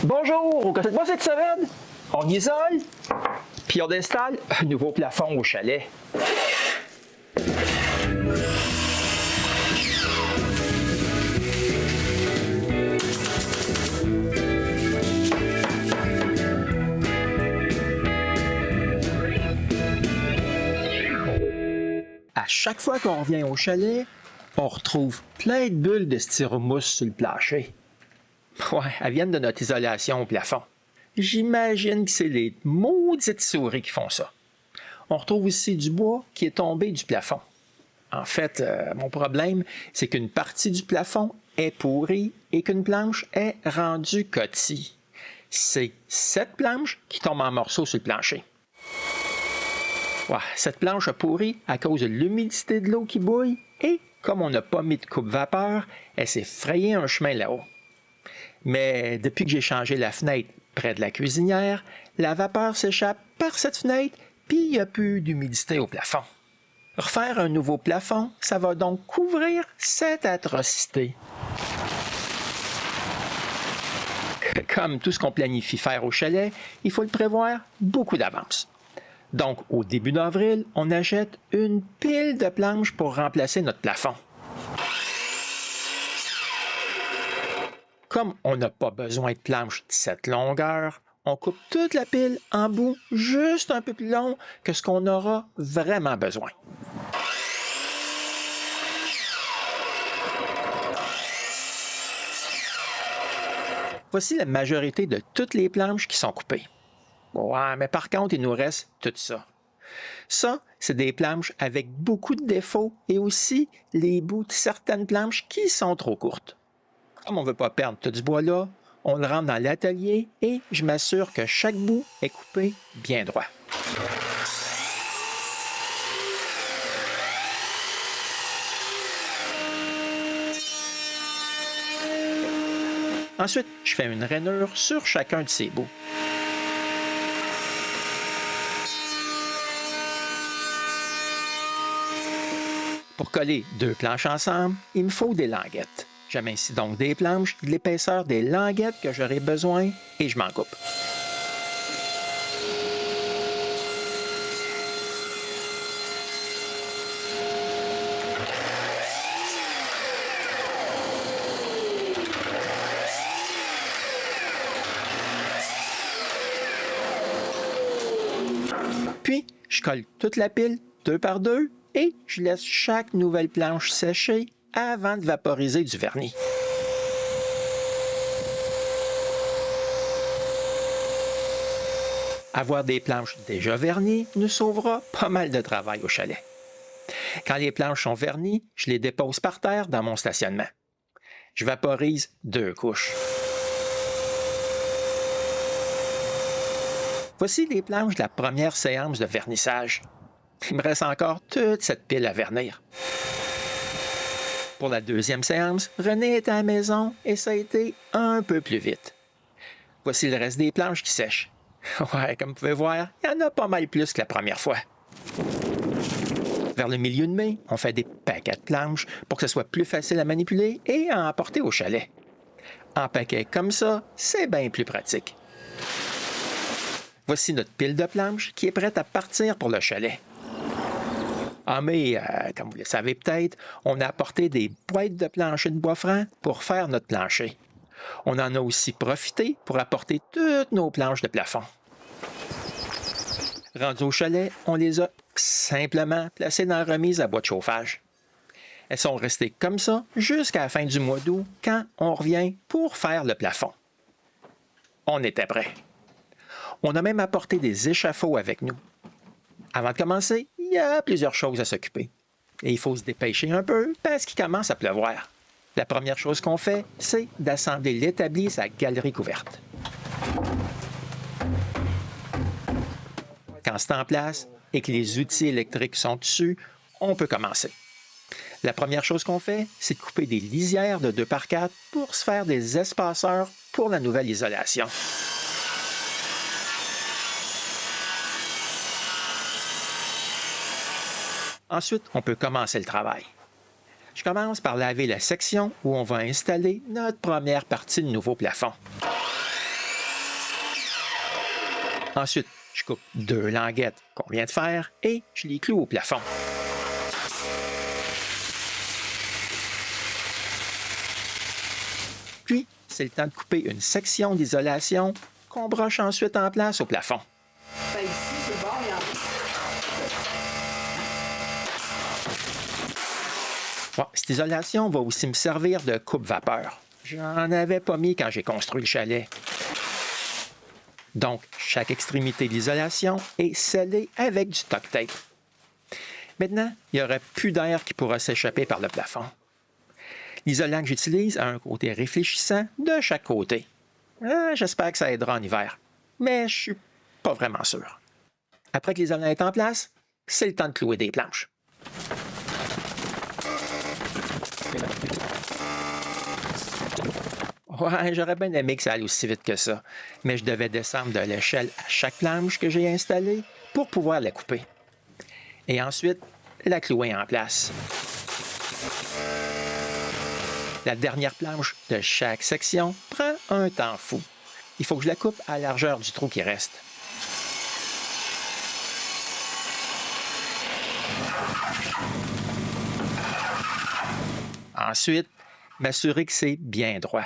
Bonjour, au côté de moi cette semaine, on isole, puis on installe un nouveau plafond au chalet. À chaque fois qu'on revient au chalet, on retrouve plein de bulles de styromousse sur le plancher. Ouais, elles viennent de notre isolation au plafond. J'imagine que c'est les maudites souris qui font ça. On retrouve aussi du bois qui est tombé du plafond. En fait, mon problème, c'est qu'une partie du plafond est pourrie et qu'une planche est rendue cotille. C'est cette planche qui tombe en morceaux sur le plancher. Ouais, cette planche a pourri à cause de l'humidité de l'eau qui bouille et, comme on n'a pas mis de coupe-vapeur, elle s'est frayée un chemin là-haut. Mais depuis que j'ai changé la fenêtre près de la cuisinière, la vapeur s'échappe par cette fenêtre, puis il n'y a plus d'humidité au plafond. Refaire un nouveau plafond, ça va donc couvrir cette atrocité. Comme tout ce qu'on planifie faire au chalet, il faut le prévoir beaucoup d'avance. Donc, au début d'avril, on achète une pile de planches pour remplacer notre plafond. Comme on n'a pas besoin de planches de cette longueur, on coupe toute la pile en bout juste un peu plus long que ce qu'on aura vraiment besoin. Voici la majorité de toutes les planches qui sont coupées. Ouais, mais par contre, il nous reste tout ça. Ça, c'est des planches avec beaucoup de défauts et aussi les bouts de certaines planches qui sont trop courtes. Comme on ne veut pas perdre tout ce bois-là, on le rentre dans l'atelier et je m'assure que chaque bout est coupé bien droit. Ensuite, je fais une rainure sur chacun de ces bouts. Pour coller deux planches ensemble, il me faut des languettes. J'amincis donc des planches de l'épaisseur des languettes que j'aurai besoin et je m'en coupe. Puis, je colle toute la pile, deux par deux, et je laisse chaque nouvelle planche sécher avant de vaporiser du vernis. Avoir des planches déjà vernies nous sauvera pas mal de travail au chalet. Quand les planches sont vernies, je les dépose par terre dans mon stationnement. Je vaporise deux couches. Voici les planches de la première séance de vernissage. Il me reste encore toute cette pile à vernir. Pour la deuxième séance, René est à la maison et ça a été un peu plus vite. Voici le reste des planches qui sèchent. Ouais, comme vous pouvez voir, il y en a pas mal plus que la première fois. Vers le milieu de mai, on fait des paquets de planches pour que ce soit plus facile à manipuler et à emporter au chalet. En paquet comme ça, c'est bien plus pratique. Voici notre pile de planches qui est prête à partir pour le chalet. En mai, comme vous le savez peut-être, on a apporté des boîtes de plancher de bois franc pour faire notre plancher. On en a aussi profité pour apporter toutes nos planches de plafond. Rendues au chalet, on les a simplement placées dans la remise à bois de chauffage. Elles sont restées comme ça jusqu'à la fin du mois d'août quand on revient pour faire le plafond. On était prêts. On a même apporté des échafauds avec nous. Avant de commencer, il y a plusieurs choses à s'occuper. Et il faut se dépêcher un peu parce qu'il commence à pleuvoir. La première chose qu'on fait, c'est d'assembler l'établi à la galerie couverte. Quand c'est en place et que les outils électriques sont dessus, on peut commencer. La première chose qu'on fait, c'est de couper des lisières de 2x4 pour se faire des espaceurs pour la nouvelle isolation. Ensuite, on peut commencer le travail. Je commence par laver la section où on va installer notre première partie de nouveau plafond. Ensuite, je coupe 2 languettes qu'on vient de faire et je les cloue au plafond. Puis, c'est le temps de couper une section d'isolation qu'on broche ensuite en place au plafond. Ben ici, c'est bon, il y en a. Bon, cette isolation va aussi me servir de coupe-vapeur. J'en avais pas mis quand j'ai construit le chalet. Donc, chaque extrémité de l'isolation est scellée avec du duct tape. Maintenant, il n'y aurait plus d'air qui pourra s'échapper par le plafond. L'isolant que j'utilise a un côté réfléchissant de chaque côté. J'espère que ça aidera en hiver, mais je suis pas vraiment sûr. Après que l'isolant est en place, c'est le temps de clouer des planches. Ouais, j'aurais bien aimé que ça aille aussi vite que ça, mais je devais descendre de l'échelle à chaque planche que j'ai installée pour pouvoir la couper. Et ensuite, la clouer en place. La dernière planche de chaque section prend un temps fou. Il faut que je la coupe à la largeur du trou qui reste. Ensuite, m'assurer que c'est bien droit.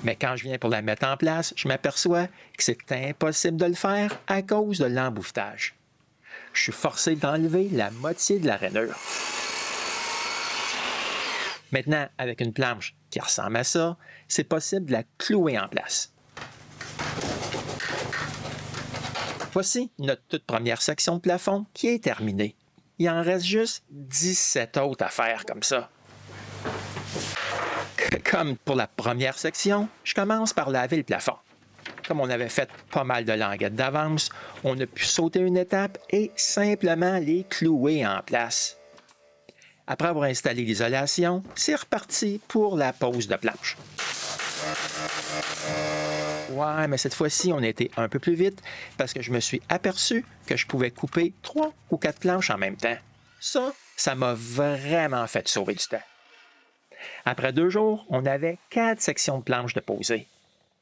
Mais quand je viens pour la mettre en place, je m'aperçois que c'est impossible de le faire à cause de l'embouffetage. Je suis forcé d'enlever la moitié de la rainure. Maintenant, avec une planche qui ressemble à ça, c'est possible de la clouer en place. Voici notre toute première section de plafond qui est terminée. Il en reste juste 17 autres à faire comme ça. Comme pour la première section, je commence par laver le plafond. Comme on avait fait pas mal de languettes d'avance, on a pu sauter une étape et simplement les clouer en place. Après avoir installé l'isolation, c'est reparti pour la pose de planche. Ouais, mais cette fois-ci, on a été un peu plus vite parce que je me suis aperçu que je pouvais couper 3 ou 4 planches en même temps. Ça m'a vraiment fait sauver du temps. Après 2 jours, on avait 4 sections de planches de poser.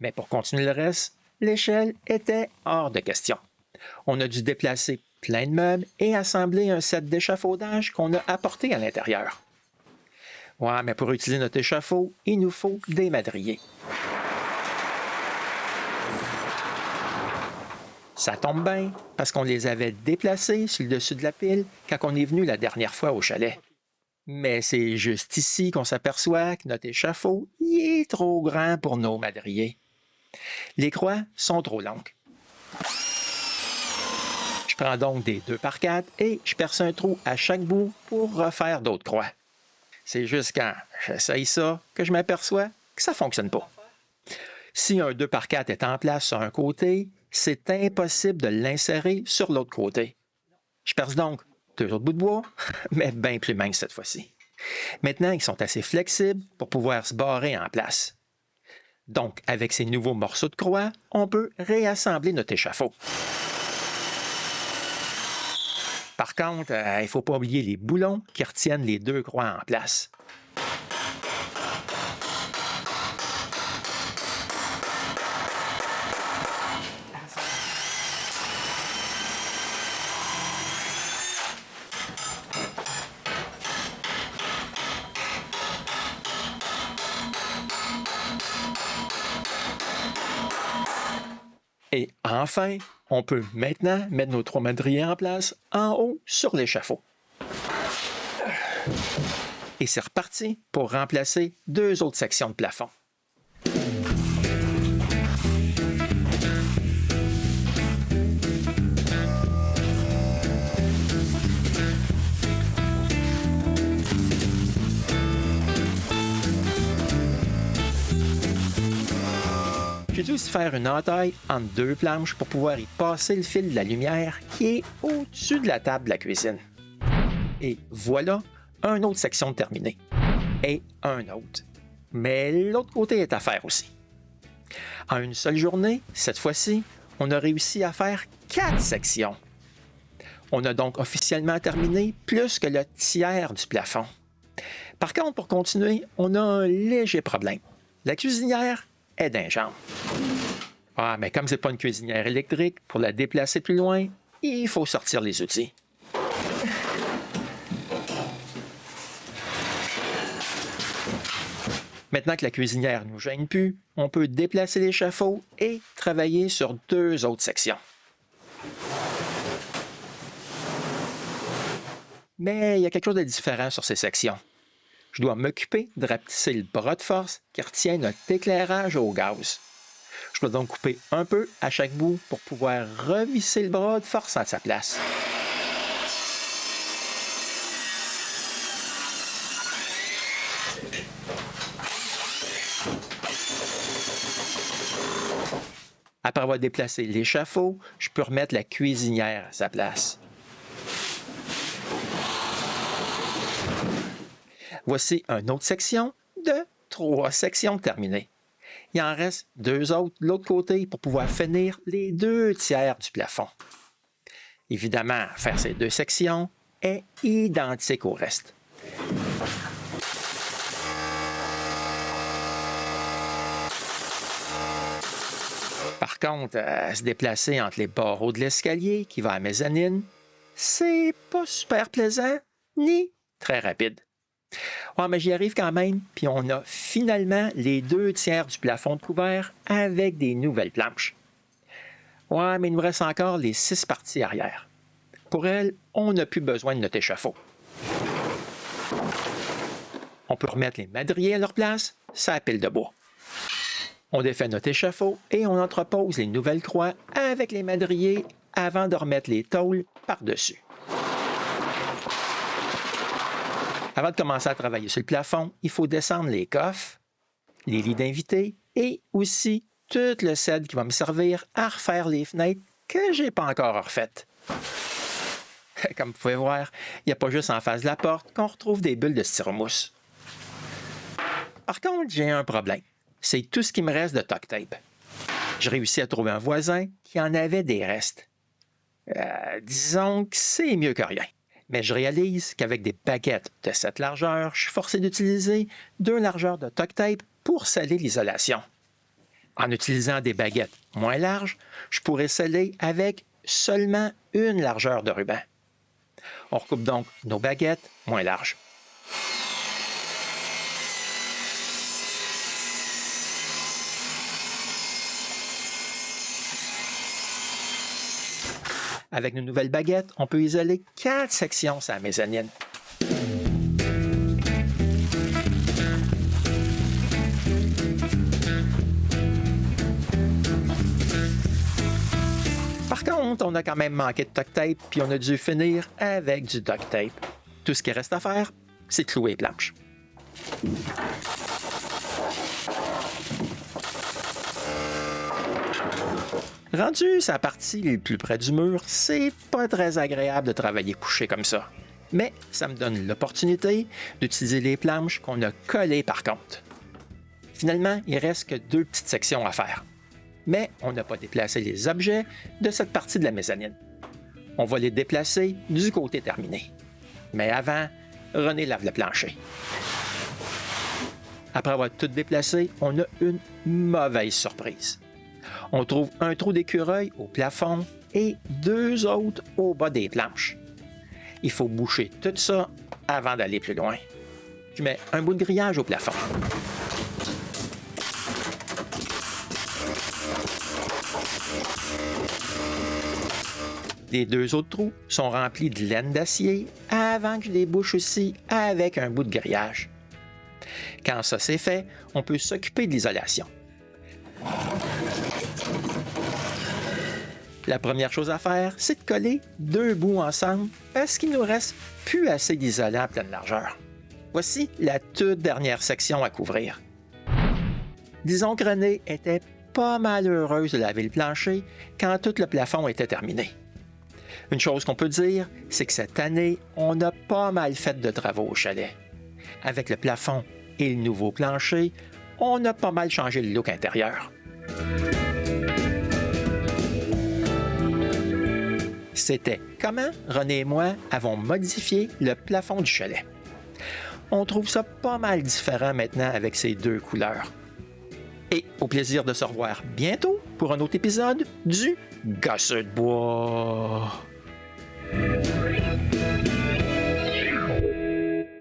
Mais pour continuer le reste, l'échelle était hors de question. On a dû déplacer plein de meubles et assembler un set d'échafaudage qu'on a apporté à l'intérieur. Ouais, mais pour utiliser notre échafaud, il nous faut des madriers. Ça tombe bien parce qu'on les avait déplacés sur le dessus de la pile quand on est venu la dernière fois au chalet. Mais c'est juste ici qu'on s'aperçoit que notre échafaud il est trop grand pour nos madriers. Les croix sont trop longues. Je prends donc des 2x4 et je perce un trou à chaque bout pour refaire d'autres croix. C'est juste quand j'essaye ça que je m'aperçois que ça ne fonctionne pas. Si un 2x4 est en place sur un côté, c'est impossible de l'insérer sur l'autre côté. Je perce donc 2 autres bouts de bois, mais bien plus minces cette fois-ci. Maintenant, ils sont assez flexibles pour pouvoir se barrer en place. Donc, avec ces nouveaux morceaux de croix, on peut réassembler notre échafaud. Par contre, il ne faut pas oublier les boulons qui retiennent les 2 croix en place. Et enfin, on peut maintenant mettre nos 3 madriers en place en haut sur l'échafaud. Et c'est reparti pour remplacer 2 autres sections de plafond. J'ai dû aussi faire une entaille entre 2 planches pour pouvoir y passer le fil de la lumière qui est au-dessus de la table de la cuisine. Et voilà, une autre section terminée. Et un autre. Mais l'autre côté est à faire aussi. En une seule journée, cette fois-ci, on a réussi à faire 4 sections. On a donc officiellement terminé plus que le tiers du plafond. Par contre, pour continuer, on a un léger problème. La cuisinière est d'un genre. Ah, mais comme c'est pas une cuisinière électrique, pour la déplacer plus loin, il faut sortir les outils. Maintenant que la cuisinière ne nous gêne plus, on peut déplacer l'échafaud et travailler sur 2 autres sections. Mais il y a quelque chose de différent sur ces sections. Je dois m'occuper de rapetisser le bras de force qui retient notre éclairage au gaz. Je dois donc couper un peu à chaque bout pour pouvoir revisser le bras de force à sa place. Après avoir déplacé l'échafaud, je peux remettre la cuisinière à sa place. Voici une autre section de 3 sections terminées. Il en reste 2 autres de l'autre côté pour pouvoir finir les 2 tiers du plafond. Évidemment, faire ces 2 sections est identique au reste. Par contre, se déplacer entre les barreaux de l'escalier qui va à la mezzanine, c'est pas super plaisant ni très rapide. Ouais, mais j'y arrive quand même, puis on a finalement les 2 tiers du plafond de couvert avec des nouvelles planches. Ouais, mais il nous reste encore les 6 parties arrière. Pour elles, on n'a plus besoin de notre échafaud. On peut remettre les madriers à leur place, ça pile de bois. On défait notre échafaud et on entrepose les nouvelles croix avec les madriers avant de remettre les tôles par-dessus. Avant de commencer à travailler sur le plafond, il faut descendre les coffres, les lits d'invités et aussi tout le sel qui va me servir à refaire les fenêtres que je n'ai pas encore refaites. Comme vous pouvez voir, il n'y a pas juste en face de la porte qu'on retrouve des bulles de styromousse. Par contre, j'ai un problème. C'est tout ce qui me reste de duct tape. J'ai réussi à trouver un voisin qui en avait des restes. Disons que c'est mieux que rien. Mais je réalise qu'avec des baguettes de cette largeur, je suis forcé d'utiliser 2 largeurs de duct tape pour sceller l'isolation. En utilisant des baguettes moins larges, je pourrais sceller avec seulement 1 largeur de ruban. On recoupe donc nos baguettes moins larges. Avec nos nouvelles baguettes, on peut isoler 4 sections sur la mezzanine. Par contre, on a quand même manqué de duct tape, puis on a dû finir avec du duct tape. Tout ce qui reste à faire, c'est de clouer les planches. Rendu sa partie le plus près du mur, c'est pas très agréable de travailler couché comme ça. Mais ça me donne l'opportunité d'utiliser les planches qu'on a collées par contre. Finalement, il reste que 2 petites sections à faire. Mais on n'a pas déplacé les objets de cette partie de la mezzanine. On va les déplacer du côté terminé. Mais avant, René lave le plancher. Après avoir tout déplacé, on a une mauvaise surprise. On trouve un trou d'écureuil au plafond et 2 autres au bas des planches. Il faut boucher tout ça avant d'aller plus loin. Je mets un bout de grillage au plafond. Les 2 autres trous sont remplis de laine d'acier avant que je les bouche aussi avec un bout de grillage. Quand ça c'est fait, on peut s'occuper de l'isolation. La première chose à faire, c'est de coller 2 bouts ensemble parce qu'il nous reste plus assez d'isolant à pleine largeur. Voici la toute dernière section à couvrir. Disons que Renée était pas mal heureuse de laver le plancher quand tout le plafond était terminé. Une chose qu'on peut dire, c'est que cette année, on a pas mal fait de travaux au chalet. Avec le plafond et le nouveau plancher, on a pas mal changé le look intérieur. C'était comment René et moi avons modifié le plafond du chalet. On trouve ça pas mal différent maintenant avec ces 2 couleurs. Et au plaisir de se revoir bientôt pour un autre épisode du Gosseux de bois.